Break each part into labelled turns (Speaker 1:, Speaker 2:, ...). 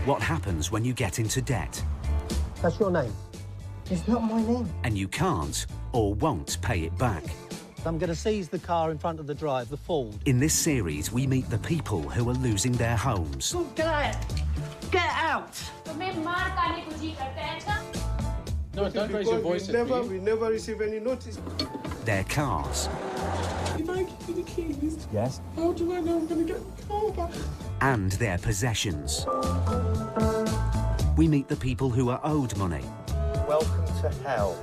Speaker 1: what happens when you get into debt.
Speaker 2: That's your name? It's not my name.
Speaker 1: And you can't or won't pay it back.
Speaker 2: I'm going to seize the car in front of the drive, the Ford.
Speaker 1: In this series, we meet the people who are losing their homes.
Speaker 2: Get out! Get out!
Speaker 3: No, don't raise your voice.
Speaker 4: We never receive any notice.
Speaker 1: Their cars.
Speaker 4: If I give you the keys,
Speaker 1: Yes.
Speaker 4: how do I know I'm going to get the car back?
Speaker 1: And their possessions. We meet the people who are owed money.
Speaker 2: Welcome to hell.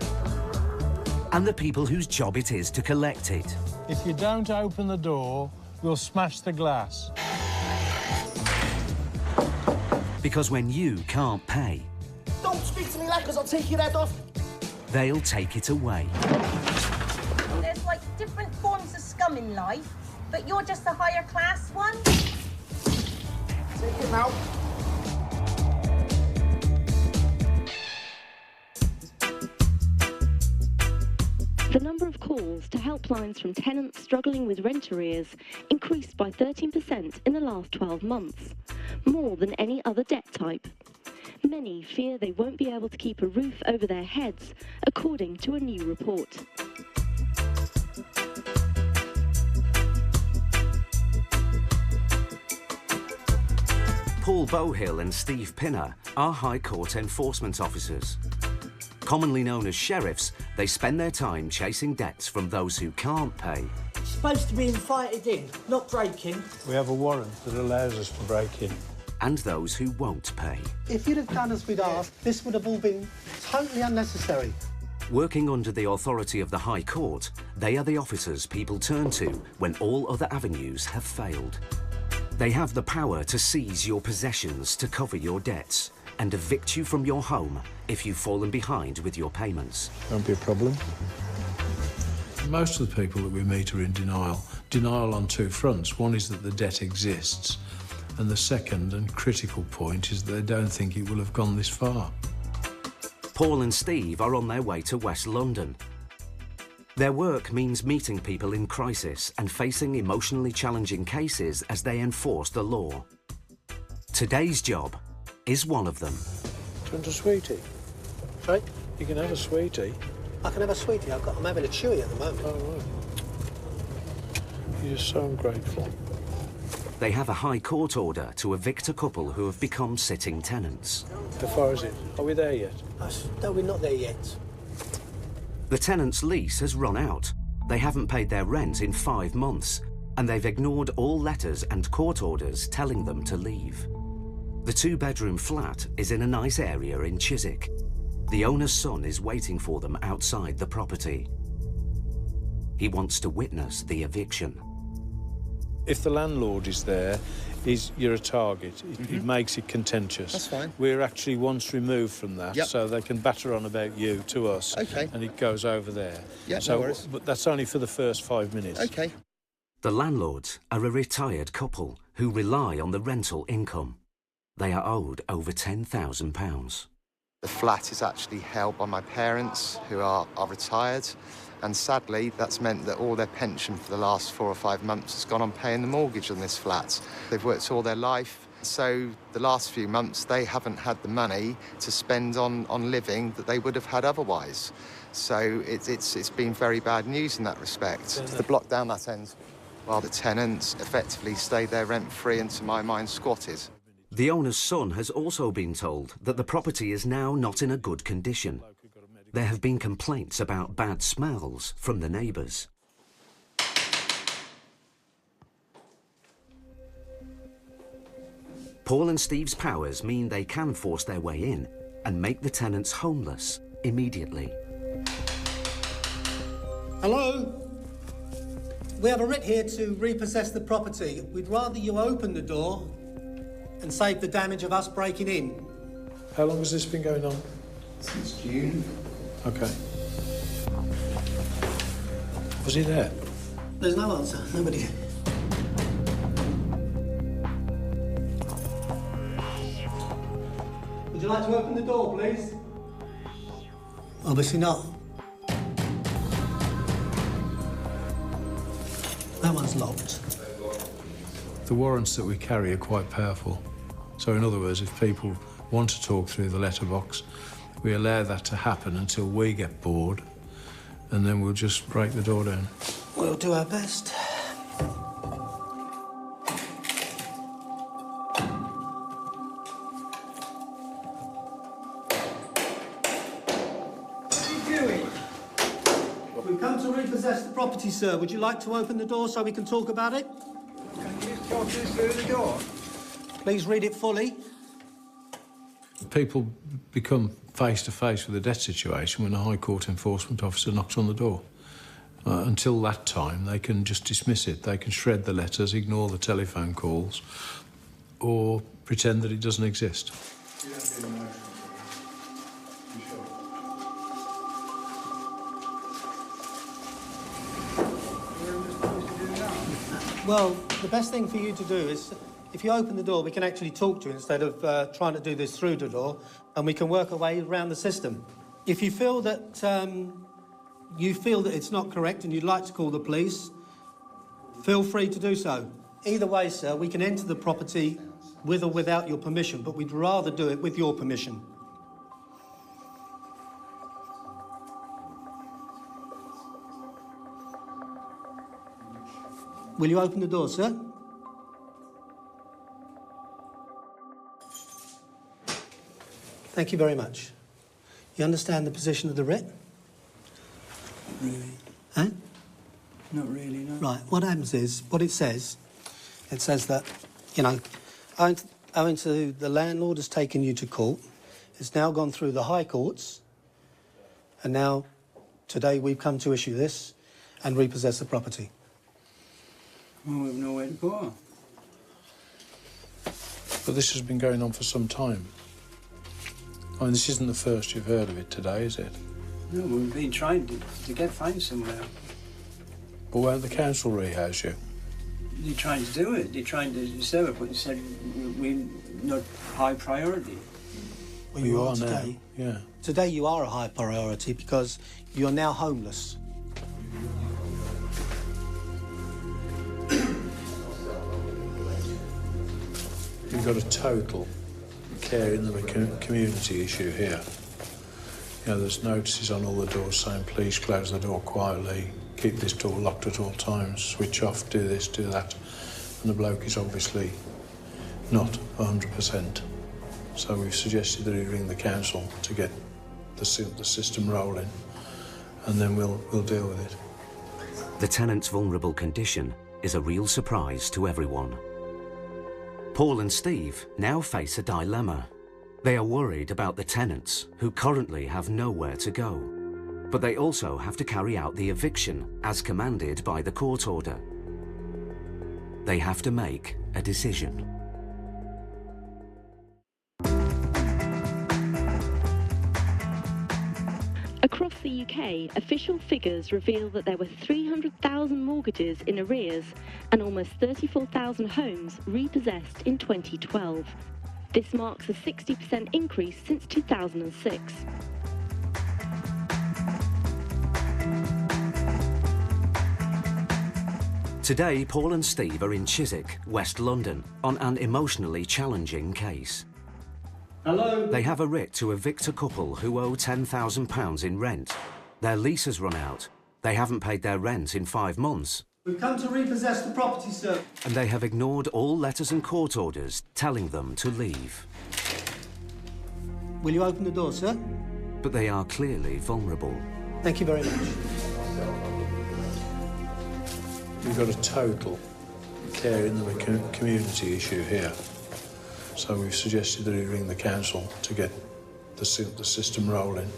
Speaker 1: And the people whose job it is to collect it.
Speaker 3: If you don't open the door, we'll smash the glass.
Speaker 1: Because when you can't pay...
Speaker 2: Don't speak to me like this, I'll take your head off.
Speaker 1: They'll take it away.
Speaker 5: There's, like, different forms of scum in life, but you're just a higher class one.
Speaker 2: Take him out.
Speaker 6: The number of calls to helplines from tenants struggling with rent arrears increased by 13% in the last 12 months, more than any other debt type. Many fear they won't be able to keep a roof over their heads, according to a new report.
Speaker 1: Paul Bohill and Steve Pinner are High Court enforcement officers. Commonly known as sheriffs, they spend their time chasing debts from those who can't pay.
Speaker 2: It's supposed to be invited in, not breaking.
Speaker 3: We have a warrant that allows us to break in.
Speaker 1: And those who won't pay.
Speaker 2: If you'd have done as we'd asked, this would have all been totally unnecessary.
Speaker 1: Working under the authority of the High Court, they are the officers people turn to when all other avenues have failed. They have the power to seize your possessions to cover your debts and evict you from your home if you've fallen behind with your payments.
Speaker 3: Won't be a problem. Most of the people that we meet are in denial. Denial on two fronts. One is that the debt exists, and the second and critical point is that they don't think it will have gone this far.
Speaker 1: Paul and Steve are on their way to West London. Their work means meeting people in crisis and facing emotionally challenging cases as they enforce the law. Today's job is one of them.
Speaker 3: Do you want a sweetie?
Speaker 2: Sorry?
Speaker 3: You can have a sweetie.
Speaker 2: I can have a sweetie. I'm having a chewy at the moment.
Speaker 3: Oh, right. You're so ungrateful.
Speaker 1: They have a High Court order to evict a couple who have become sitting tenants.
Speaker 3: How far is it? Are we there yet?
Speaker 2: No, we're not there yet.
Speaker 1: The tenant's lease has run out. They haven't paid their rent in 5 months, and they've ignored all letters and court orders telling them to leave. The two-bedroom flat is in a nice area in Chiswick. The owner's son is waiting for them outside the property. He wants to witness the eviction.
Speaker 3: If the landlord is there, you're a target. It makes it contentious.
Speaker 2: That's fine.
Speaker 3: We're actually once removed from that,
Speaker 2: Yep.
Speaker 3: so they can batter on about you to us.
Speaker 2: Okay.
Speaker 3: And it goes over there.
Speaker 2: Yeah,
Speaker 3: so,
Speaker 2: no worries.
Speaker 3: But that's only for the first 5 minutes.
Speaker 2: Okay.
Speaker 1: The landlords are a retired couple who rely on the rental income. They are owed over £10,000.
Speaker 7: The flat is actually held by my parents, who are retired, and sadly that's meant that all their pension for the last 4 or 5 months has gone on paying the mortgage on this flat. They've worked all their life, so the last few months they haven't had the money to spend on living that they would have had otherwise. So it's been very bad news in that respect. The block down that end, while the tenants effectively stayed there rent-free and, to my mind, squatted.
Speaker 1: The owner's son has also been told that the property is now not in a good condition. There have been complaints about bad smells from the neighbours. Paul and Steve's powers mean they can force their way in and make the tenants homeless immediately.
Speaker 2: Hello? We have a writ here to repossess the property. We'd rather you open the door and save the damage of us breaking in.
Speaker 3: How long has this been going on?
Speaker 7: Since June.
Speaker 3: Okay. Was he there?
Speaker 2: There's no answer. Nobody. Would you like to open the door, please? Obviously not. That one's locked.
Speaker 3: The warrants that we carry are quite powerful. So in other words, if people want to talk through the letterbox, we allow that to happen until we get bored, and then we'll just break the door down.
Speaker 2: We'll do our best. We've come to repossess the property, sir. Would you like to open the door so we can talk about it?
Speaker 8: Can you just talk this through the door?
Speaker 2: Please read it fully.
Speaker 3: People become face to face with a debt situation when a High Court enforcement officer knocks on the door. Until that time, they can just dismiss it. They can shred the letters, ignore the telephone calls, or pretend that it doesn't exist.
Speaker 2: Well, the best thing for you to do is, if you open the door, we can actually talk to you instead of trying to do this through the door, and we can work our way around the system. If you feel that it's not correct and you'd like to call the police, feel free to do so. Either way, sir, we can enter the property with or without your permission, but we'd rather do it with your permission. Will you open the door, sir? Thank you very much. You understand the position of the writ?
Speaker 8: Not really.
Speaker 2: Huh?
Speaker 8: Not really, no.
Speaker 2: Right, what happens is, what it says that, you know, owing to the landlord has taken you to court, it's now gone through the High Courts, and now, today, we've come to issue this and repossess the property.
Speaker 8: Well, we've nowhere to go.
Speaker 3: But this has been going on for some time. I mean, this isn't the first you've heard of it today, is it?
Speaker 8: No, we've been trying to find somewhere.
Speaker 3: But won't the council rehouse you?
Speaker 8: They're trying to do it. They're trying to serve it, but they said we're not high priority.
Speaker 2: Well,
Speaker 3: you are
Speaker 2: today.
Speaker 3: now, yeah.
Speaker 2: Today you are a high priority because you're now homeless.
Speaker 3: You've got a total care in the community issue here. You know, there's notices on all the doors saying, please close the door quietly, keep this door locked at all times, switch off, do this, do that. And the bloke is obviously not 100%. So we've suggested that he ring the council to get the system rolling, and then we'll deal with it.
Speaker 1: The tenant's vulnerable condition is a real surprise to everyone. Paul and Steve now face a dilemma. They are worried about the tenants, who currently have nowhere to go. But they also have to carry out the eviction as commanded by the court order. They have to make a decision.
Speaker 6: Across the UK, official figures reveal that there were 300,000 mortgages in arrears and almost 34,000 homes repossessed in 2012. This marks a 60% increase since 2006.
Speaker 1: Today, Paul and Steve are in Chiswick, West London, on an emotionally challenging case.
Speaker 2: Hello?
Speaker 1: They have a writ to evict a couple who owe £10,000 in rent. Their lease has run out. They haven't paid their rent in 5 months.
Speaker 2: We've come to repossess the property, sir.
Speaker 1: And they have ignored all letters and court orders telling them to leave.
Speaker 2: Will you open the door, sir?
Speaker 1: But they are clearly vulnerable.
Speaker 2: Thank you very much.
Speaker 3: You've got a total care in the community issue here. So we've suggested that he ring the council to get the system rolling,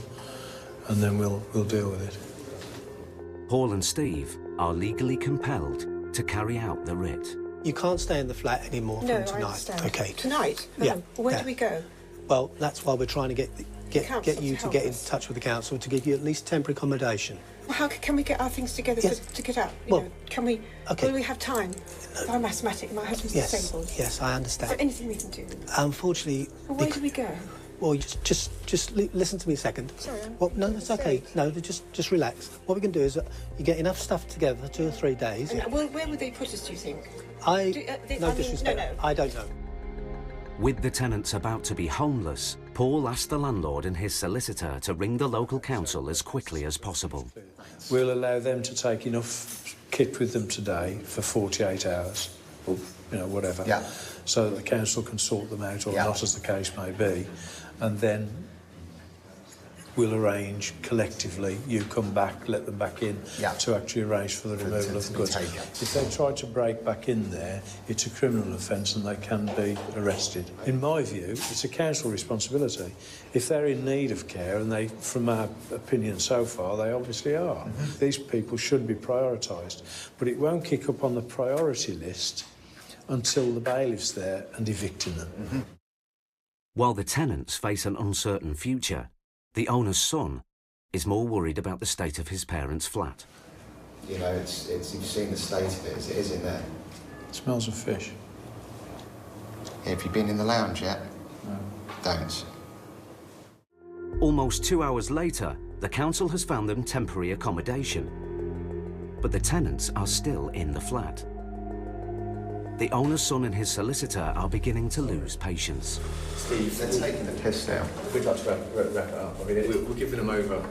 Speaker 3: and then we'll deal with it.
Speaker 1: Paul and Steve are legally compelled to carry out the writ.
Speaker 2: You can't stay in the flat anymore from tonight.
Speaker 9: I understand.
Speaker 2: Okay.
Speaker 9: Tonight?
Speaker 2: Yeah.
Speaker 9: Where do we go?
Speaker 2: Well, that's why we're trying to get you to get in touch with the council to give you at least temporary accommodation.
Speaker 9: Well, how can we get our things together to get up?
Speaker 2: Well,
Speaker 9: can we?
Speaker 2: Okay.
Speaker 9: Will we have time? I'm asthmatic. My husband's disabled.
Speaker 2: Yes, I
Speaker 9: Is
Speaker 2: understand.
Speaker 9: there anything we can do?
Speaker 2: Unfortunately,
Speaker 9: Well, where do we go?
Speaker 2: well, just listen to me a second.
Speaker 9: Sorry,
Speaker 2: Well, no, it's okay. No, just relax. What we can do is you get enough stuff together for 2 or 3 days.
Speaker 9: And where would they put us, do you think?
Speaker 2: No
Speaker 9: I mean,
Speaker 2: disrespect.
Speaker 9: no.
Speaker 2: I don't know.
Speaker 1: With the tenants about to be homeless, Paul asked the landlord and his solicitor to ring the local council as quickly as possible.
Speaker 3: We'll allow them to take enough kit with them today for 48 hours, or, you know, whatever, so that the council can sort them out or not, as the case may be, and then we'll arrange collectively, you come back, let them back in, to actually arrange for the removal of the goods. If they try to break back in there, it's a criminal offence and they can be arrested. In my view, it's a council responsibility. If they're in need of care, and they, from our opinion so far, they obviously are, these people should be prioritised. But it won't kick up on the priority list until the bailiff's there and evicting them.
Speaker 1: While the tenants face an uncertain future, the owner's son is more worried about the state of his parents' flat.
Speaker 7: You know, it's you've seen the state of it as it is in there.
Speaker 3: It smells of fish.
Speaker 7: Yeah, have you been in the lounge yet?
Speaker 3: No.
Speaker 7: Don't.
Speaker 1: Almost 2 hours later, the council has found them temporary accommodation. But the tenants are still in the flat. The owner's son and his solicitor are beginning to lose patience.
Speaker 7: Steve, they're taking the piss now.
Speaker 10: We'd like to wrap it up. I mean, we're giving them over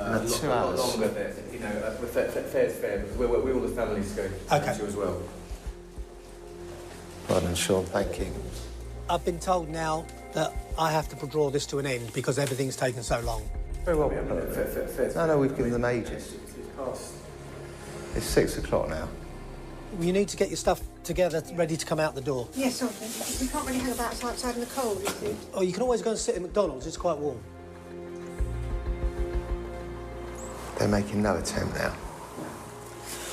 Speaker 10: a
Speaker 7: 2
Speaker 10: lot
Speaker 7: hours.
Speaker 10: longer there. You know, fair's fair, because we all the families go to as well.
Speaker 7: Well done, Sean, thank you.
Speaker 2: I've been told now that I have to draw this to an end because everything's taken so long.
Speaker 7: Very well. No, we've given them ages. It's 6 o'clock now.
Speaker 2: You need to get your stuff together, ready to come out the door.
Speaker 9: Yes, we can't really hang about outside in the cold, you see.
Speaker 2: Oh, you can always go and sit at McDonald's, it's quite warm.
Speaker 7: They're making no attempt now.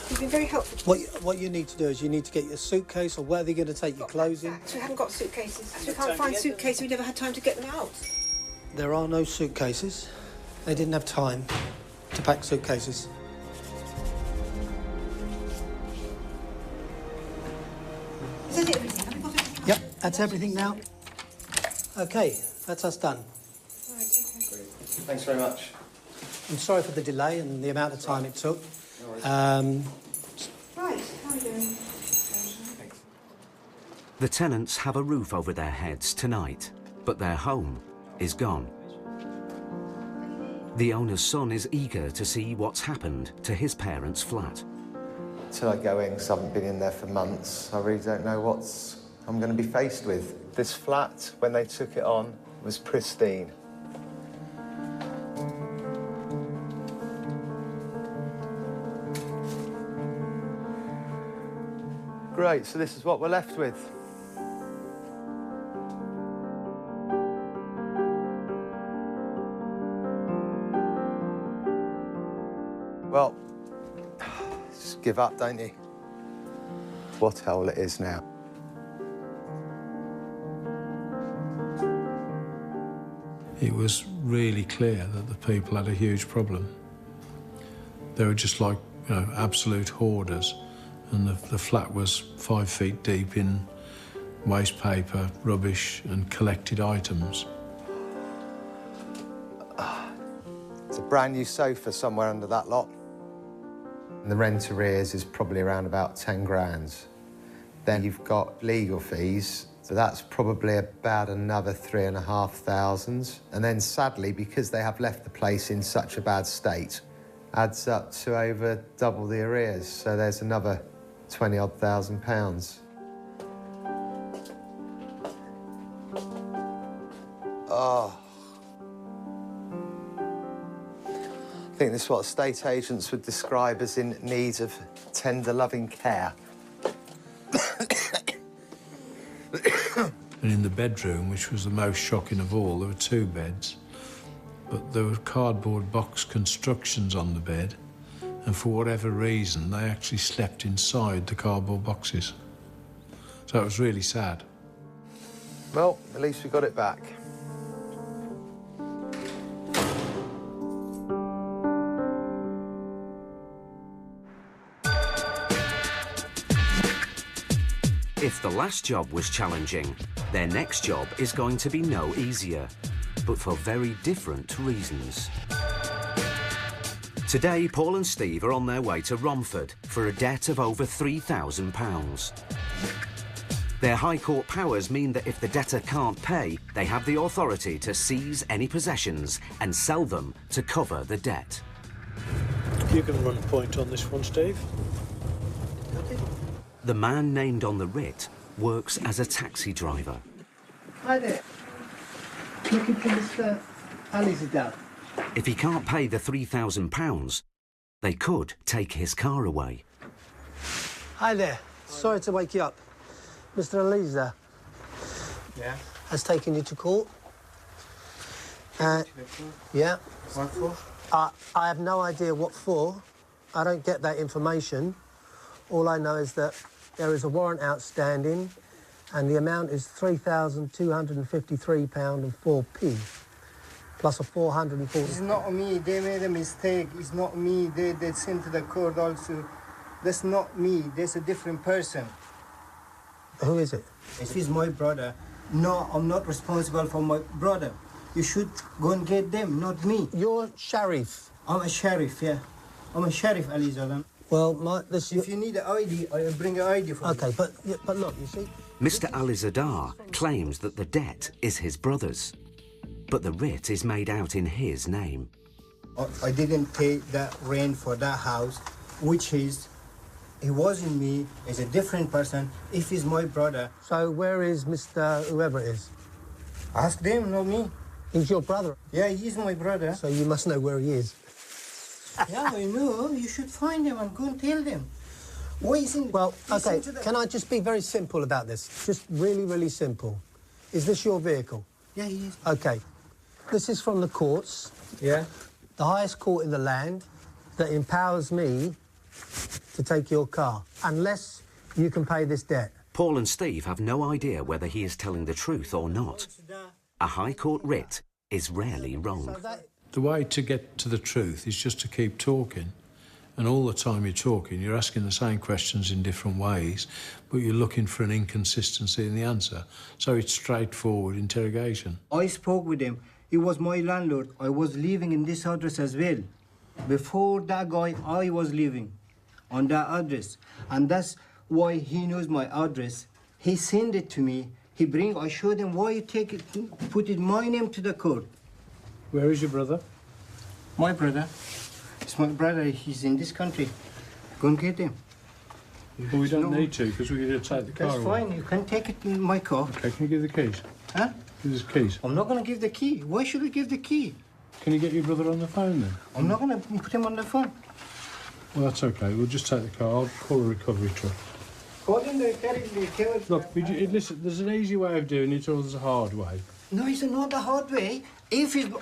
Speaker 9: You've been very helpful.
Speaker 2: What you need to do is you need to get your suitcase, or where they're going to take your clothes in.
Speaker 9: We haven't got suitcases. We can't find suitcases, we never had time to get them out.
Speaker 2: There are no suitcases. They didn't have time to pack suitcases.
Speaker 9: Is that everything? Have we got everything?
Speaker 2: Yep, that's everything now. OK, that's us done.
Speaker 9: Right, okay.
Speaker 7: Thanks very much.
Speaker 2: I'm sorry for the delay and the amount of time it took.
Speaker 9: Right, how are we doing?
Speaker 1: The tenants have a roof over their heads tonight, but their home is gone. The owner's son is eager to see what's happened to his parents' flat.
Speaker 7: Till I go in, because I haven't been in there for months, I really don't know what I'm going to be faced with. This flat, when they took it on, was pristine. Great, so this is what we're left with. Well, just give up, don't you? What hell it is now.
Speaker 3: It was really clear that the people had a huge problem. They were just like, you know, absolute hoarders, and the flat was 5 feet deep in waste paper, rubbish and collected items.
Speaker 7: It's a brand new sofa somewhere under that lot. And the rent arrears is probably around about 10 grand. Then you've got legal fees, so that's probably about another 3,500. And then sadly, because they have left the place in such a bad state, adds up to over double the arrears. So there's another 20-odd thousand pounds. Oh. I think this is what estate agents would describe as in need of tender, loving care.
Speaker 3: And in the bedroom, which was the most shocking of all, there were 2 beds, but there were cardboard box constructions on the bed, and for whatever reason, they actually slept inside the cardboard boxes. So it was really sad.
Speaker 7: Well, at least we got it back.
Speaker 1: If the last job was challenging, their next job is going to be no easier, but for very different reasons. Today, Paul and Steve are on their way to Romford for a debt of over £3,000. Their High Court powers mean that if the debtor can't pay, they have the authority to seize any possessions and sell them to cover the debt.
Speaker 3: You can run a point on this one, Steve.
Speaker 1: The man named on the writ works as a taxi driver.
Speaker 2: Hi there. Looking for Mr. Alizadar.
Speaker 1: If he can't pay the £3,000, they could take his car away.
Speaker 2: Hi there. Sorry to wake you up. Mr. Alizadar.
Speaker 11: Yeah.
Speaker 2: Has taken you to court. Yeah.
Speaker 11: What for?
Speaker 2: I have no idea what for. I don't get that information. All I know is that there is a warrant outstanding and the amount is £3,253.04, plus a 440...
Speaker 11: It's not me. They made a mistake. It's not me. They sent to the court also. That's not me. That's a different person.
Speaker 2: Who is it?
Speaker 11: If he's my brother, no, I'm not responsible for my brother. You should go and get them, not me.
Speaker 2: You're sheriff.
Speaker 11: I'm a sheriff, yeah. I'm a sheriff, Alizadar.
Speaker 2: Well,
Speaker 11: if you need an ID, I'll bring an ID for you.
Speaker 2: OK, but look, you see...
Speaker 1: Mr. Alizadar claims that the debt is his brother's, but the writ is made out in his name.
Speaker 11: I didn't pay that rent for that house, which is... He wasn't me, he's a different person, if he's my brother.
Speaker 2: So where is Mr. whoever it is?
Speaker 11: Ask them, not me.
Speaker 2: He's your brother?
Speaker 11: Yeah, he's my brother.
Speaker 2: So you must know where he is.
Speaker 11: Yeah, I know. You should find him and go and tell them. Why isn't...
Speaker 2: Well, OK, can I just be very simple about this? Just really, really simple. Is this your vehicle?
Speaker 11: Yeah, he is.
Speaker 2: OK. This is from the courts.
Speaker 11: Yeah.
Speaker 2: The highest court in the land that empowers me to take your car, unless you can pay this debt.
Speaker 1: Paul and Steve have no idea whether he is telling the truth or not. A High Court writ is rarely wrong.
Speaker 3: The way to get to the truth is just to keep talking. And all the time you're talking, you're asking the same questions in different ways, but you're looking for an inconsistency in the answer. So it's straightforward interrogation.
Speaker 11: I spoke with him. He was my landlord. I was living in this address as well. Before that guy, I was living on that address. And that's why he knows my address. He sent it to me. I showed him why you take it, put it my name to the court.
Speaker 3: Where is your brother?
Speaker 11: My brother. It's my brother. He's in this country. Go and get him.
Speaker 3: Well, we don't need to, because we're going to take the car
Speaker 11: That's
Speaker 3: away.
Speaker 11: fine. You can take it in my car.
Speaker 3: OK, can you give the keys?
Speaker 11: Huh?
Speaker 3: Give us the keys.
Speaker 11: I'm not going to give the key. Why should I give the key?
Speaker 3: Can you get your brother on the phone, then?
Speaker 11: I'm not going to put him on the phone.
Speaker 3: Well, that's OK. We'll just take the car. I'll call a recovery truck.
Speaker 11: Call in the carriage.
Speaker 3: Look, listen, there's an easy way of doing it or there's a hard way.
Speaker 11: No, it's not the hard way.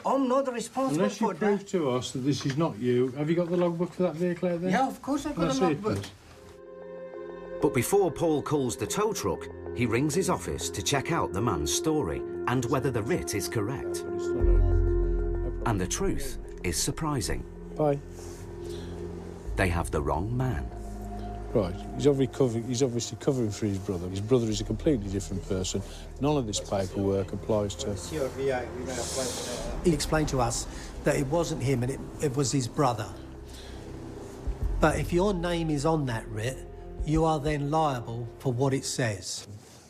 Speaker 11: I'm not responsible
Speaker 3: Unless you
Speaker 11: for
Speaker 3: prove
Speaker 11: that.
Speaker 3: to us that this is not you. Have you got the logbook for that vehicle out there?
Speaker 11: Yeah, of course I've got a logbook.
Speaker 1: But before Paul calls the tow truck, he rings his office to check out the man's story and whether the writ is correct. And the truth is surprising.
Speaker 3: Bye.
Speaker 1: They have the wrong man.
Speaker 3: Right, he's obviously covering for his brother. His brother is a completely different person. None of this paperwork applies to...
Speaker 2: He explained to us that it wasn't him and it was his brother. But if your name is on that writ, you are then liable for what it says.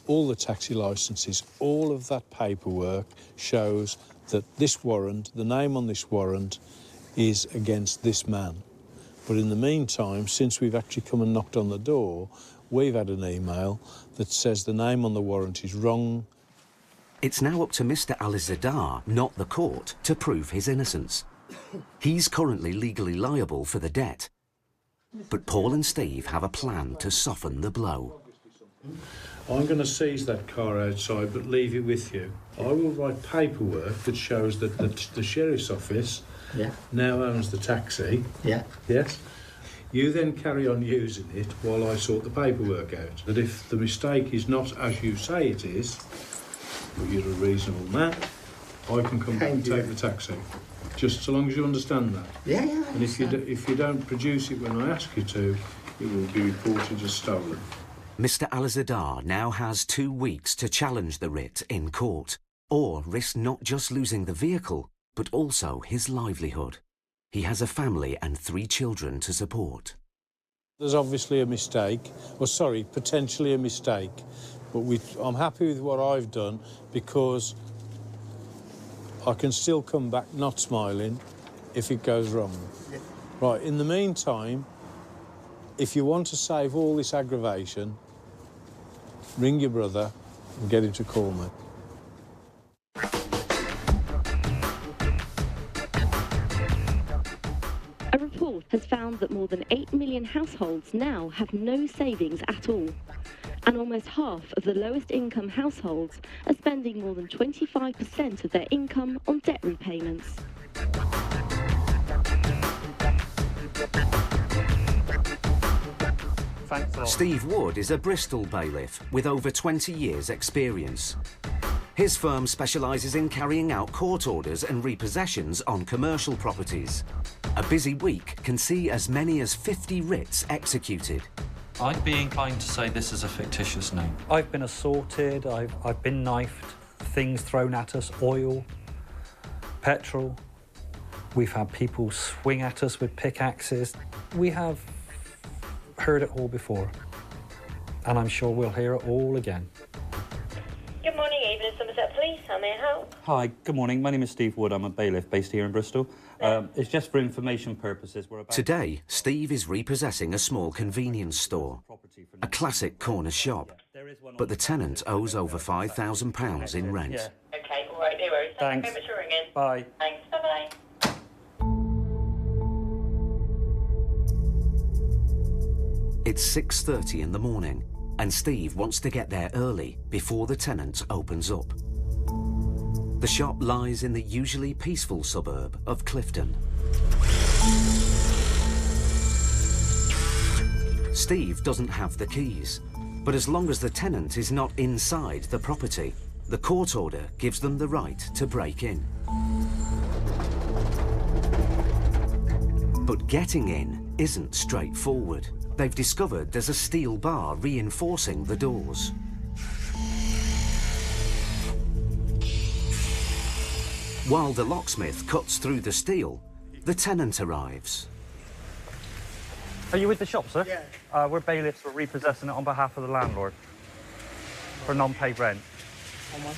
Speaker 3: All the taxi licences, all of that paperwork shows that this warrant, the name on this warrant, is against this man. But in the meantime, since we've actually come and knocked on the door, we've had an email that says the name on the warrant is wrong.
Speaker 1: It's now up to Mr. Alizadar, not the court, to prove his innocence. He's currently legally liable for the debt. But Paul and Steve have a plan to soften the blow.
Speaker 3: I'm going to seize that car outside, but leave it with you. I will write paperwork that shows that the sheriff's office now owns the taxi.
Speaker 11: Yeah.
Speaker 3: Yes? You then carry on using it while I sort the paperwork out. That if the mistake is not as you say it is, but you're a reasonable man, I can come back and take the taxi. Just so long as you understand that.
Speaker 11: Yeah, yeah.
Speaker 3: And if you don't produce it when I ask you to, it will be reported as stolen.
Speaker 1: Mr. Alizadar now has 2 weeks to challenge the writ in court, or risk not just losing the vehicle, but also his livelihood. He has a family and 3 children to support.
Speaker 3: There's obviously a mistake, or sorry, potentially a mistake, But I'm happy with what I've done because I can still come back not smiling if it goes wrong. Yeah. Right, in the meantime, if you want to save all this aggravation, ring your brother and get him to call me.
Speaker 6: A report has found that more than 8 million households now have no savings at all. And almost half of the lowest income households are spending more than 25% of their income on debt repayments.
Speaker 12: Thanks a lot.
Speaker 1: Steve Wood is a Bristol bailiff with over 20 years' experience. His firm specialises in carrying out court orders and repossessions on commercial properties. A busy week can see as many as 50 writs executed.
Speaker 12: I'd be inclined to say this is a fictitious name.
Speaker 13: I've been assaulted, I've been knifed, things thrown at us, oil, petrol. We've had people swing at us with pickaxes. We have heard it all before, and I'm sure we'll hear it all again.
Speaker 14: Good morning, Evening Somerset Police. How may I help?
Speaker 12: Hi, good morning. My name is Steve Wood. I'm a bailiff based here in Bristol. It's just for information purposes.
Speaker 1: Today, Steve is repossessing a small convenience store, a classic corner shop. But the tenant owes over £5,000 in rent.
Speaker 14: Yeah. OK, all right, no worries. Thanks very much for ringing.
Speaker 12: Bye.
Speaker 14: Thanks, bye-bye.
Speaker 1: It's 6:30 in the morning, and Steve wants to get there early before the tenant opens up. The shop lies in the usually peaceful suburb of Clifton. Steve doesn't have the keys, but as long as the tenant is not inside the property, the court order gives them the right to break in. But getting in isn't straightforward. They've discovered there's a steel bar reinforcing the doors. While the locksmith cuts through the steel, the tenant arrives.
Speaker 12: Are you with the shop, sir?
Speaker 15: Yeah.
Speaker 12: We're bailiffs. We're repossessing it on behalf of the landlord for non-paid rent.
Speaker 15: How much?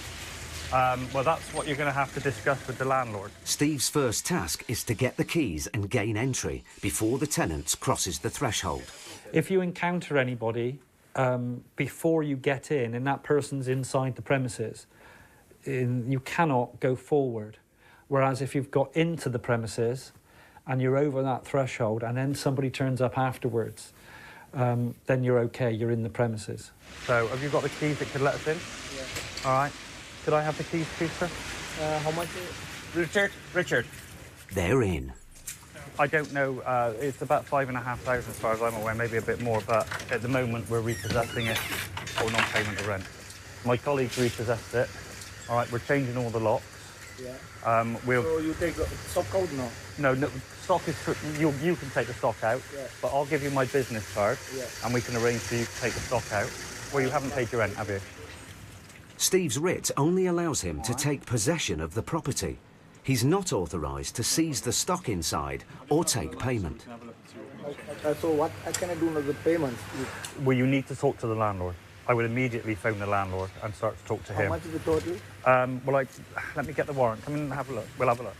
Speaker 12: Well, that's what you're going to have to discuss with the landlord.
Speaker 1: Steve's first task is to get the keys and gain entry before the tenant crosses the threshold.
Speaker 13: If you encounter anybody before you get in and that person's inside the premises, you cannot go forward. Whereas if you've got into the premises and you're over that threshold and then somebody turns up afterwards, then you're OK, you're in the premises.
Speaker 12: So have you got the keys that could let us in?
Speaker 15: Yeah.
Speaker 12: All right. Could I have the keys, please, sir?
Speaker 15: How much is it?
Speaker 12: Richard.
Speaker 1: They're in.
Speaker 12: I don't know. It's about 5,500 as far as I'm aware, maybe a bit more, but at the moment we're repossessing it for non-payment of rent. My colleagues repossessed it. All right, we're changing all the locks.
Speaker 15: Yeah.
Speaker 12: So
Speaker 15: you take the stock out now?
Speaker 12: No, stock is... You can take the stock out,
Speaker 15: yeah.
Speaker 12: But I'll give you my business card,
Speaker 15: yeah.
Speaker 12: And we can arrange for you to take the stock out. Well, you haven't paid your rent, have you?
Speaker 1: Steve's writ only allows him to take possession of the property. He's not authorised to seize the stock inside or take payment.
Speaker 15: So what can I do with the payment?
Speaker 12: Well, you need to talk to the landlord. I would immediately phone the landlord and start to talk to him.
Speaker 15: How much is the total?
Speaker 12: Well, let me get the warrant. Come in and have a look. We'll have a look.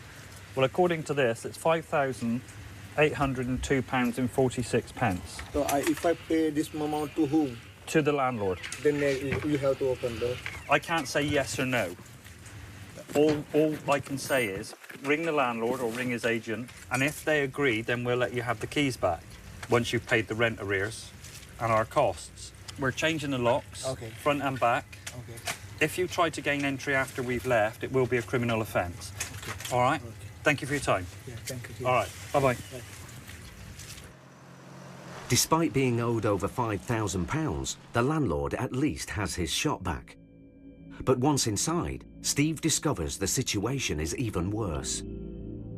Speaker 12: Well, according to this, it's £5,802.46.
Speaker 15: So if I pay this amount to whom?
Speaker 12: To the landlord.
Speaker 15: Then you have to open the...
Speaker 12: I can't say yes or no. All I can say is ring the landlord or ring his agent, and if they agree, then we'll let you have the keys back once you've paid the rent arrears and our costs. We're changing the locks,
Speaker 15: okay.
Speaker 12: Front and back.
Speaker 15: Okay.
Speaker 12: If you try to gain entry after we've left, it will be a criminal offence.
Speaker 15: Okay.
Speaker 12: All right?
Speaker 15: Okay.
Speaker 12: Thank you for your time.
Speaker 15: Yeah, thank you.
Speaker 12: All right. Bye-bye.
Speaker 1: Despite being owed over £5,000, the landlord at least has his shop back. But once inside, Steve discovers the situation is even worse.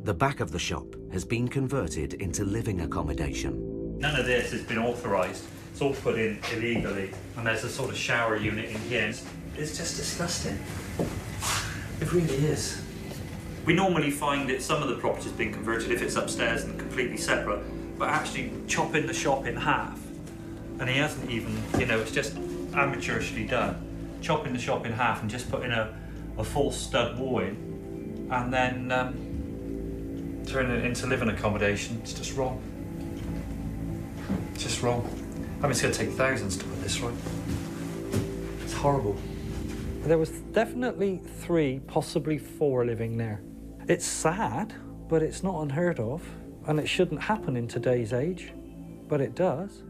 Speaker 1: The back of the shop has been converted into living accommodation.
Speaker 12: None of this has been authorised. It's all put in illegally, and there's a sort of shower unit in here. It's just disgusting. It really is. We normally find that some of the property's been converted if it's upstairs and completely separate, but actually chopping the shop in half, and he hasn't even, it's just amateurishly done. Chopping the shop in half and just putting a full stud wall in, and then turning it into living accommodation. It's just wrong. It's just wrong. I mean, it's going to take thousands to put this right. It's horrible.
Speaker 13: There was definitely 3, possibly 4 living there. It's sad, but it's not unheard of, and it shouldn't happen in today's age, but it does.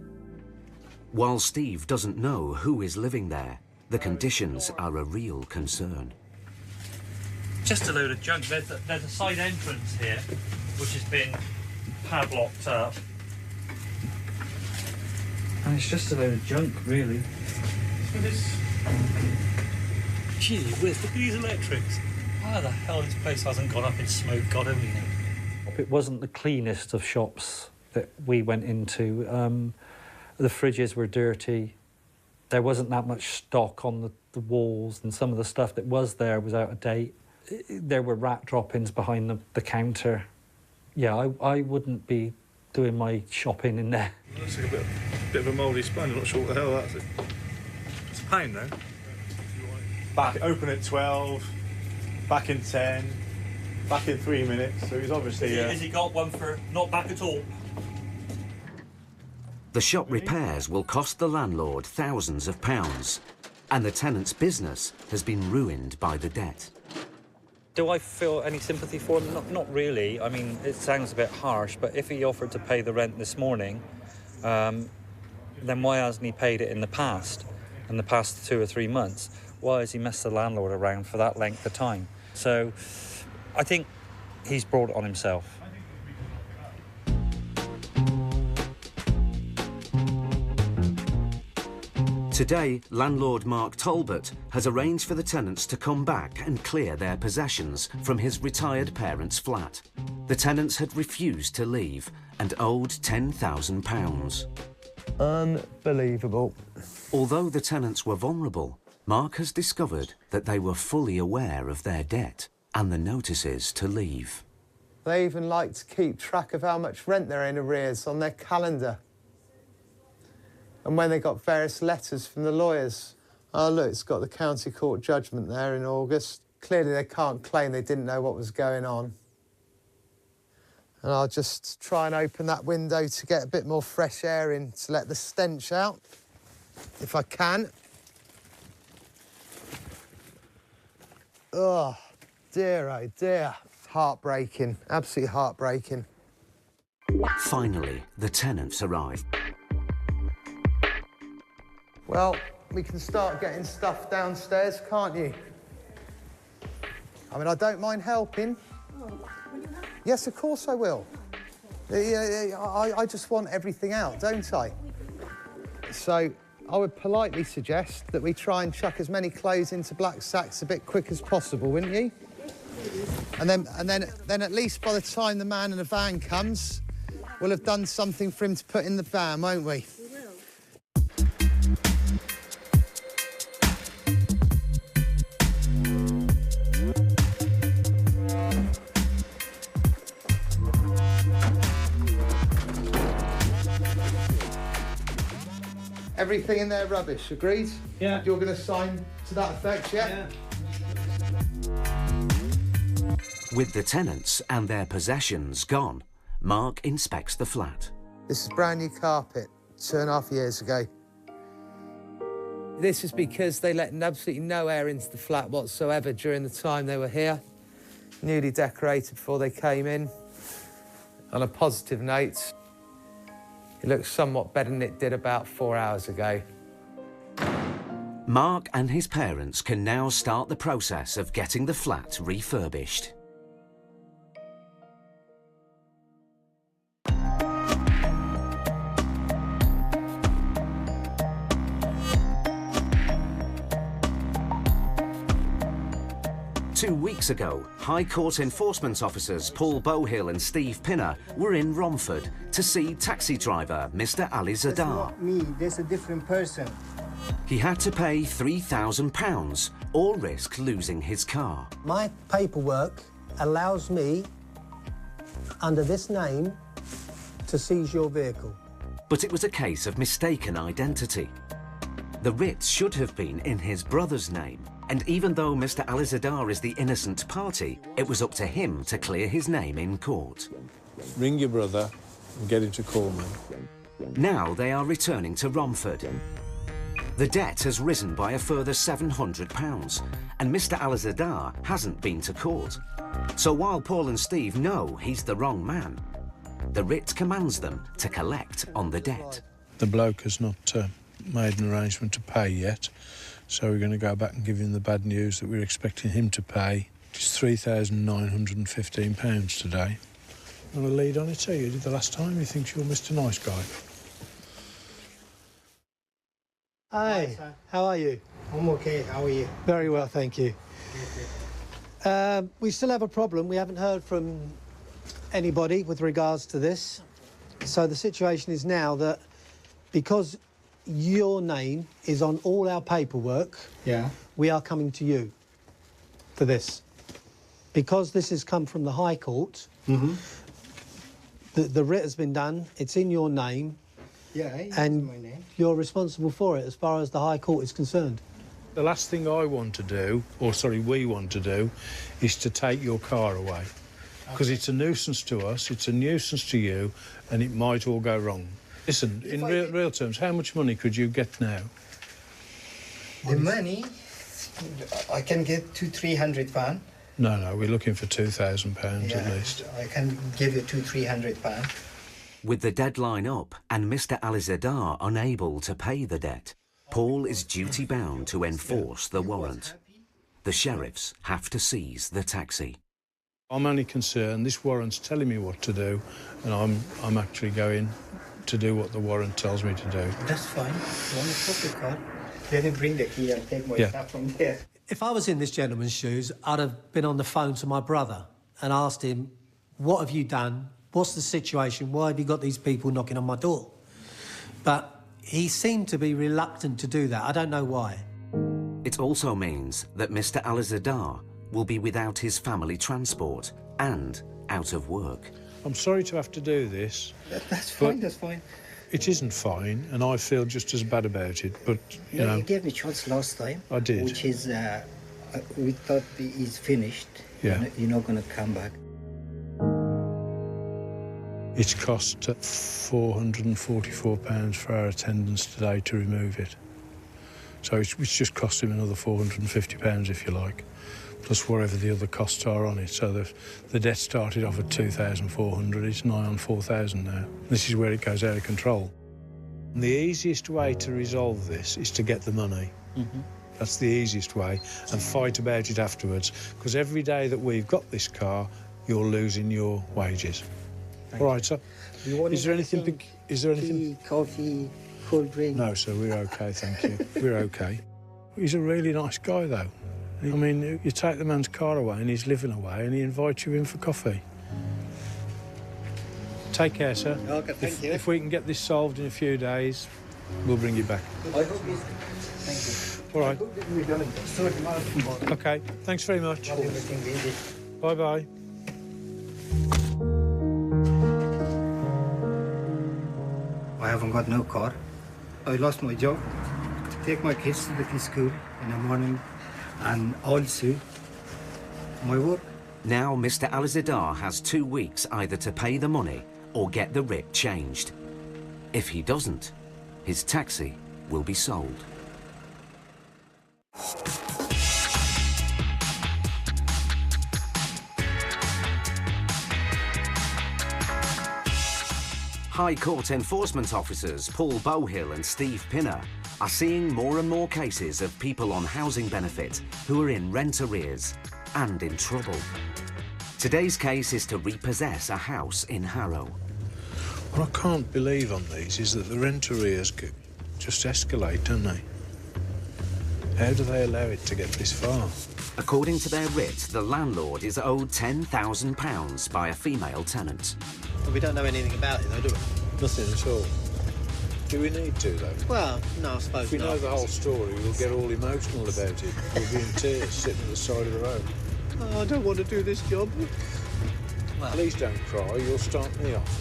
Speaker 1: While Steve doesn't know who is living there, the conditions are a real concern.
Speaker 12: Just a load of junk. There's a side entrance here, which has been padlocked up. And it's just a load of junk, really. Gee whiz, look at these electrics. How the hell this place hasn't gone up in smoke, God only knows.
Speaker 13: It wasn't the cleanest of shops that we went into. The fridges were dirty. There wasn't that much stock on the walls, and some of the stuff that was there was out of date. There were rat droppings behind the counter. Yeah, I wouldn't be doing my shopping in there.
Speaker 16: Looks like a bit of a mouldy sponge. I'm not sure what the hell that's. It's a pain, though. Back open at 12, back in 10, back in 3 minutes. So he's obviously.
Speaker 12: Has he got one for not back at all?
Speaker 1: The shop repairs will cost the landlord thousands of pounds, and the tenant's business has been ruined by the debt.
Speaker 13: Do I feel any sympathy for him? Not really. I mean, it sounds a bit harsh, but if he offered to pay the rent this morning, then why hasn't he paid it in the past 2 or 3 months? Why has he messed the landlord around for that length of time? So I think he's brought it on himself.
Speaker 1: Today, landlord Mark Talbot has arranged for the tenants to come back and clear their possessions from his retired parents' flat. The tenants had refused to leave and owed £10,000.
Speaker 7: Unbelievable.
Speaker 1: Although the tenants were vulnerable, Mark has discovered that they were fully aware of their debt and the notices to leave.
Speaker 7: They even like to keep track of how much rent they're in arrears on their calendar. And when they got various letters from the lawyers. Oh, look, it's got the county court judgment there in August. Clearly they can't claim they didn't know what was going on. And I'll just try and open that window to get a bit more fresh air in, to let the stench out, if I can. Oh, dear, heartbreaking, absolutely heartbreaking.
Speaker 1: Finally, the tenants arrive.
Speaker 7: Well, we can start getting stuff downstairs, can't you? I mean, I don't mind helping. Yes, of course I will. I just want everything out, don't I? So I would politely suggest that we try and chuck as many clothes into black sacks a bit quick as possible, wouldn't you? And then at least by the time the man in the van comes, we'll have done something for him to put in the van, won't we? Everything in there rubbish, agreed? Yeah. You're going to sign to that effect, yeah?
Speaker 1: With the tenants and their possessions gone, Mark inspects the flat.
Speaker 7: This is brand new carpet, 2.5 years ago. This is because they let absolutely no air into the flat whatsoever during the time they were here. Newly decorated before they came in. On a positive note, it looks somewhat better than it did about 4 hours ago.
Speaker 1: Mark and his parents can now start the process of getting the flat refurbished. Two weeks ago, High Court enforcement officers Paul Bowhill and Steve Pinner were in Romford to see taxi driver Mr. Ali Zadar.
Speaker 11: That's not me, that's a different person.
Speaker 1: He had to pay £3,000 or risk losing his car.
Speaker 2: My paperwork allows me, under this name, to seize your vehicle.
Speaker 1: But it was a case of mistaken identity. The writ should have been in his brother's name, and even though Mr. Alizadar is the innocent party, it was up to him to clear his name in court.
Speaker 3: Ring your brother and get him to call me.
Speaker 1: Now they are returning to Romford. The debt has risen by a further £700, and Mr. Alizadar hasn't been to court. So while Paul and Steve know he's the wrong man, the writ commands them to collect on the debt.
Speaker 3: The bloke has not made an arrangement to pay yet, so we're going to go back and give him the bad news that we're expecting him to pay. It's £3,915 today. I'm going to lead on it to you. Did the last time? He thinks you're Mr. Nice Guy.
Speaker 2: Hi, how are you?
Speaker 11: I'm okay, how are you?
Speaker 2: Very well, thank you. We still have a problem. We haven't heard from anybody with regards to this. So the situation is now that because your name is on all our paperwork, we are coming to you for this. Because this has come from the High Court, the writ has been done, it's in your name, and
Speaker 11: my name.
Speaker 2: You're responsible for it as far as the High Court is concerned.
Speaker 3: The last thing I want to do, or sorry, we want to do, is to take your car away. Because it's a nuisance to us, it's a nuisance to you, and it might all go wrong. Listen, in real terms, how much money could you get now?
Speaker 11: The money, I can get £200-300.
Speaker 3: No, we're looking for £2,000 at least.
Speaker 11: I can give you £200-300.
Speaker 1: With the deadline up and Mr. Alizadar unable to pay the debt, Paul is duty-bound to enforce the warrant. The sheriffs have to seize the taxi.
Speaker 3: I'm only concerned, this warrant's telling me what to do, and I'm actually going to do what the warrant tells me to do.
Speaker 11: That's fine. You want to put the car? Let me bring the key and take my stuff from there.
Speaker 2: If I was in this gentleman's shoes, I'd have been on the phone to my brother and asked him, what have you done? What's the situation? Why have you got these people knocking on my door? But he seemed to be reluctant to do that. I don't know why.
Speaker 1: It also means that Mr. Alizadar will be without his family transport and out of work.
Speaker 3: I'm sorry to have to do this.
Speaker 11: That's fine, that's fine.
Speaker 3: It isn't fine, and I feel just as bad about it, but, you know...
Speaker 11: You gave me a chance last time.
Speaker 3: I did.
Speaker 11: Which is, we thought he's finished.
Speaker 3: Yeah.
Speaker 11: You're not going to come back.
Speaker 3: It's cost £444 for our attendance today to remove it. So it's just cost him another £450, if you like, plus whatever the other costs are on it. So the debt started off at £2,400, it's nigh on £4,000 now. This is where it goes out of control. And the easiest way to resolve this is to get the money. That's the easiest way, and fight about it afterwards, because every day that we've got this car, you're losing your wages. All right, sir. Is there anything?
Speaker 11: Tea, coffee, cold drink?
Speaker 3: No, sir, we're okay, thank you. We're okay. He's a really nice guy, though. I mean, you take the man's car away and he's living away and he invites you in for coffee. Take care, sir.
Speaker 11: Okay, thank you.
Speaker 3: If we can get this solved in a few days, we'll bring you back.
Speaker 11: I hope he's... Thank you.
Speaker 3: All right.
Speaker 11: I hope that we're done. Sort him out tomorrow.
Speaker 3: Okay, thanks very much.
Speaker 11: Everything easy.
Speaker 3: Bye-bye.
Speaker 11: I haven't got no car. I lost my job to take my kids to the school in the morning, and also my work.
Speaker 1: Now Mr. Alizadar has 2 weeks either to pay the money or get the writ changed. If he doesn't, his taxi will be sold. High Court enforcement officers Paul Bowhill and Steve Pinner are seeing more and more cases of people on housing benefit who are in rent arrears and in trouble. Today's case is to repossess a house in Harrow.
Speaker 3: What I can't believe on these is that the rent arrears just escalate, don't they? How do they allow it to get this far?
Speaker 1: According to their writ, the landlord is owed £10,000 by a female tenant.
Speaker 2: Well, we don't know anything about it, though, do we?
Speaker 3: Nothing at all. Do we need to, though?
Speaker 2: Well, no, I suppose
Speaker 3: If we know the whole story, we'll get all emotional about it. We'll be in tears sitting at the side of the road.
Speaker 2: Oh, I don't want to do this job.
Speaker 3: Well, please don't cry, you'll start me off.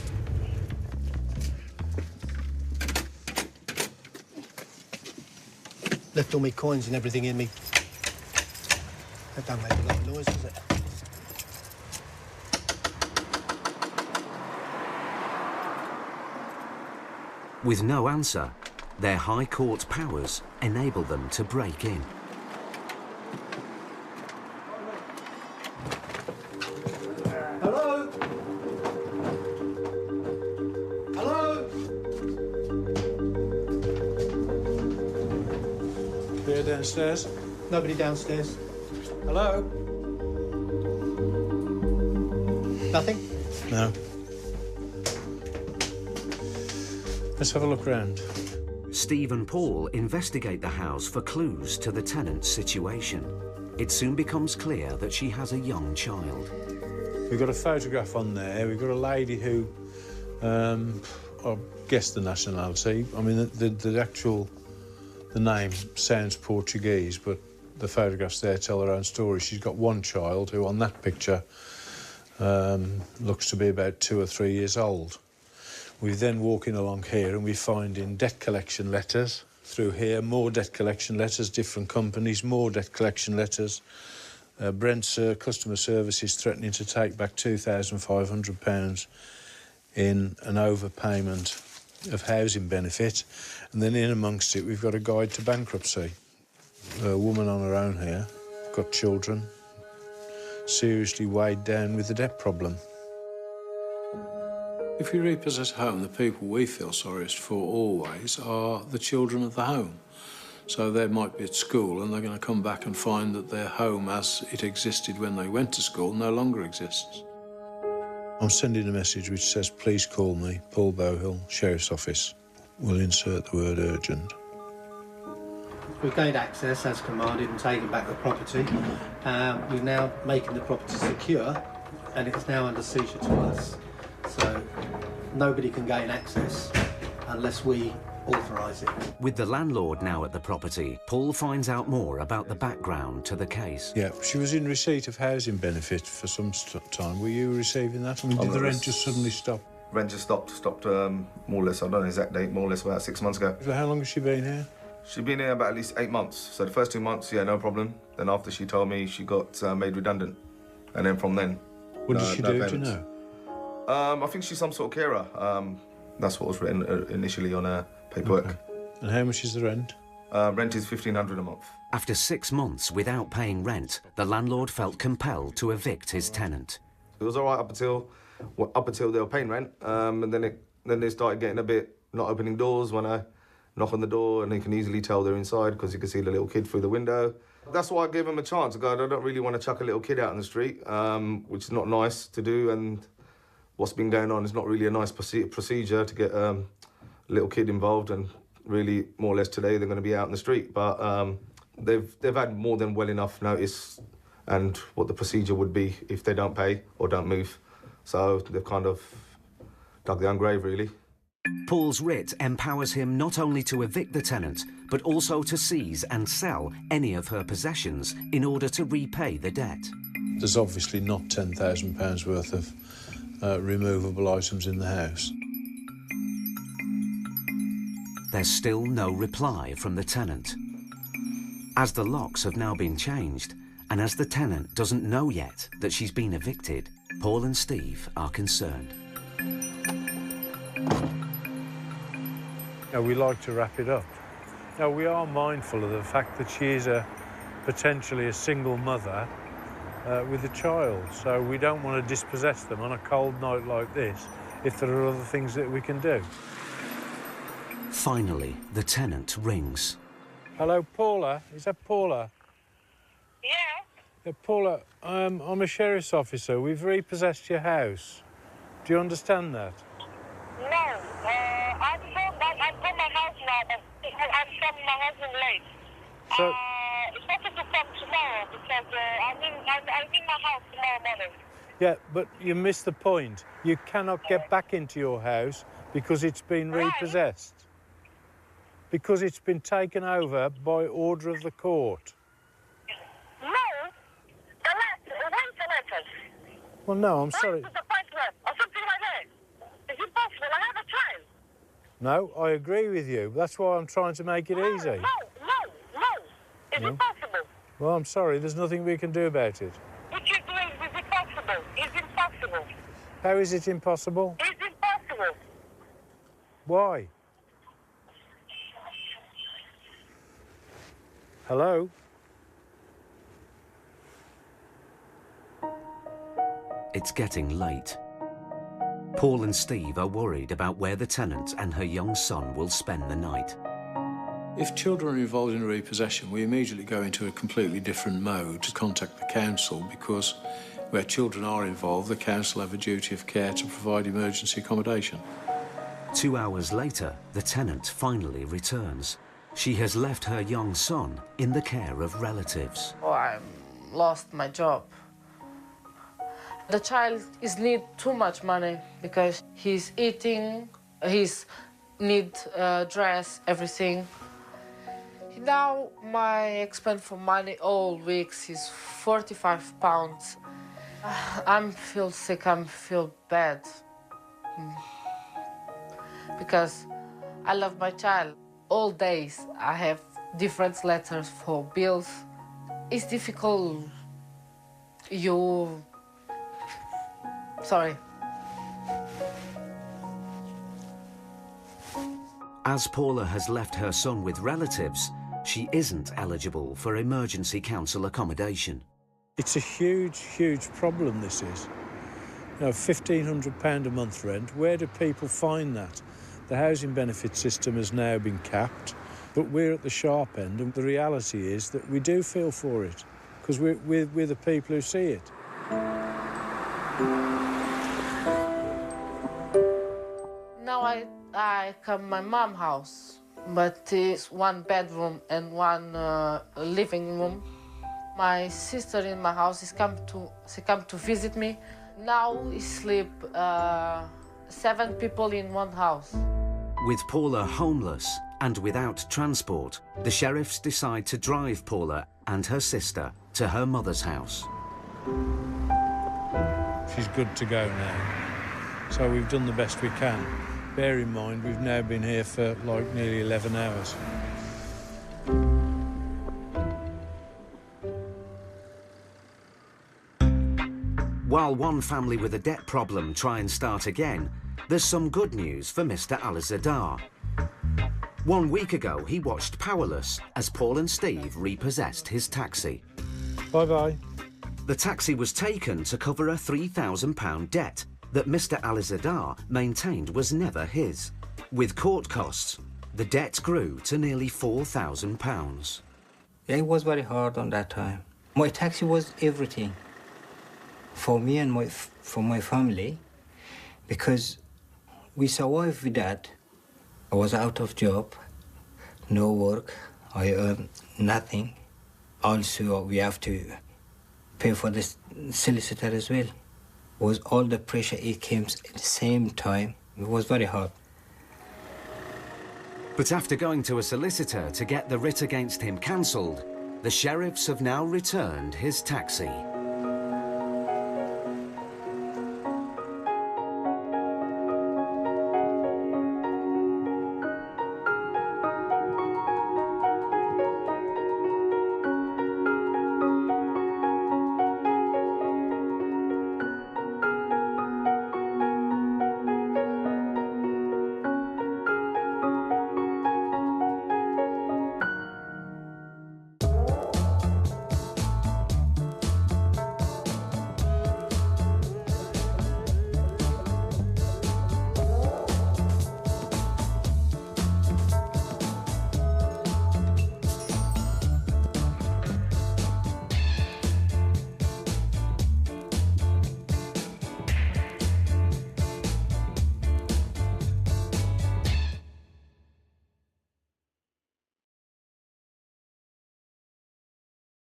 Speaker 2: left all my coins and everything in me. That don't make a lot of noise, does it?
Speaker 1: With no answer, their High Court powers enable them to break in.
Speaker 2: Hello? Hello?
Speaker 3: Clear downstairs?
Speaker 2: Nobody downstairs.
Speaker 3: Hello?
Speaker 2: Nothing?
Speaker 3: No. Let's have a look round.
Speaker 1: Steve and Paul investigate the house for clues to the tenant's situation. It soon becomes clear that she has a young child.
Speaker 3: We've got a photograph on there. We've got a lady who, I guess the nationality. I mean, the name sounds Portuguese, but the photographs there tell her own story. She's got one child who, on that picture, looks to be about 2 or 3 years old. We're then walking along here and we're finding debt collection letters through here, more debt collection letters, different companies, more debt collection letters. Brent's customer service is threatening to take back £2,500 in an overpayment of housing benefit. And then in amongst it, we've got a guide to bankruptcy. A woman on her own here, got children, seriously weighed down with the debt problem. If we repossess a home, the people we feel sorriest for always are the children of the home. So they might be at school and they're going to come back and find that their home as it existed when they went to school no longer exists. I'm sending a message which says, please call me, Paul Bowhill, Sheriff's Office. We'll insert the word urgent.
Speaker 2: We've gained access as commanded and taken back the property. We're now making the property secure and it's now under seizure to us. So nobody can gain access unless we authorise it.
Speaker 1: With the landlord now at the property, Paul finds out more about the background to the case.
Speaker 3: Yeah, she was in receipt of housing benefit for some time. Were you receiving that? I mean, did the rent just suddenly stop?
Speaker 17: Rent just stopped more or less, I don't know the exact date, more or less about 6 months ago.
Speaker 3: So how long has she been here?
Speaker 17: She's been here about at least 8 months. So the first 2 months, yeah, no problem. Then after she told me, she got made redundant. And then from then,
Speaker 3: what did she do,
Speaker 17: payments.
Speaker 3: do you know?
Speaker 17: I think she's some sort of carer. That's what was written initially on her paperwork.
Speaker 3: Okay. And how much is the rent?
Speaker 17: Rent is £1,500 a month.
Speaker 1: After 6 months without paying rent, the landlord felt compelled to evict his tenant.
Speaker 17: It was all right up until they were paying rent, and then they started getting a bit not opening doors when I knock on the door, and you can easily tell they're inside because you can see the little kid through the window. That's why I gave them a chance. I don't really want to chuck a little kid out in the street, which is not nice to do, and what's been going on is not really a nice procedure to get a little kid involved, and really, more or less today, they're going to be out in the street. But they've had more than well enough notice and what the procedure would be if they don't pay or don't move. So they've kind of dug their own grave, really.
Speaker 1: Paul's writ empowers him not only to evict the tenant, but also to seize and sell any of her possessions in order to repay the debt.
Speaker 3: There's obviously not £10,000 worth of removable items in the house.
Speaker 1: There's still no reply from the tenant. As the locks have now been changed, and as the tenant doesn't know yet that she's been evicted, Paul and Steve are concerned.
Speaker 3: Now, we like to wrap it up. Now, we are mindful of the fact that she is potentially a single mother with a child, so we don't want to dispossess them on a cold night like this if there are other things that we can do.
Speaker 1: Finally, the tenant rings.
Speaker 3: Hello, Paula. Is that Paula?
Speaker 14: Yeah.
Speaker 3: Paula, I'm a sheriff's officer. We've repossessed your house. Do you understand that?
Speaker 14: No. I'm from my house now. I'm from my husband late.
Speaker 3: So,
Speaker 14: it's better to come tomorrow because I'm in my house tomorrow morning.
Speaker 3: yeah, but you missed the point. You cannot get back into your house because it's been repossessed. Because it's been taken over by order of the court.
Speaker 14: No. Where's the letters?
Speaker 3: Well, no, I'm sorry.
Speaker 14: Where's the appointment or something like that? Is it possible? I have a child.
Speaker 3: No, I agree with you. That's why I'm trying to make it easy.
Speaker 14: No. Is it possible?
Speaker 3: Well, I'm sorry, there's nothing we can do about it.
Speaker 14: What you're doing is impossible. It's impossible.
Speaker 3: How is it impossible?
Speaker 14: It's impossible.
Speaker 3: Why? Hello?
Speaker 1: It's getting late. Paul and Steve are worried about where the tenant and her young son will spend the night.
Speaker 3: If children are involved in a repossession, we immediately go into a completely different mode to contact the council, because where children are involved, the council have a duty of care to provide emergency accommodation.
Speaker 1: 2 hours later, the tenant finally returns. She has left her young son in the care of relatives.
Speaker 18: Oh, I lost my job. The child need too much money because he's eating, he's need dress, everything. Now my expense for money all weeks is 45 pounds. I feel sick, I feel bad. Because I love my child. All days I have different letters for bills. It's difficult. Sorry.
Speaker 1: As Paula has left her son with relatives, she isn't eligible for emergency council accommodation.
Speaker 3: It's a huge, huge problem, this is. You know, £1,500 a month rent, where do people find that? The housing benefit system has now been capped, but we're at the sharp end, and the reality is that we do feel for it, because we're the people who see it.
Speaker 18: Now I come my mom's house, but it's 1 bedroom and 1 living room. My sister in my house she come to visit me. Now we sleep 7 people in 1 house.
Speaker 1: With Paula homeless and without transport, the sheriffs decide to drive Paula and her sister to her mother's house.
Speaker 3: She's good to go now, so we've done the best we can. Bear in mind, we've now been here for like nearly 11 hours.
Speaker 1: While one family with a debt problem try and start again, there's some good news for Mr. Alizadar. 1 week ago, he watched powerless as Paul and Steve repossessed his taxi.
Speaker 3: Bye-bye.
Speaker 1: The taxi was taken to cover a £3,000 debt that Mr. Alizadar maintained was never his. With court costs, the debt grew to nearly £4,000.
Speaker 11: Yeah, it was very hard on that time. My taxi was everything for me and for my family, because we survived with that. I was out of job, no work, I earned nothing. Also, we have to pay for the solicitor as well. Was all the pressure, it came at the same time. It was very hard.
Speaker 1: But after going to a solicitor to get the writ against him cancelled, the sheriffs have now returned his taxi.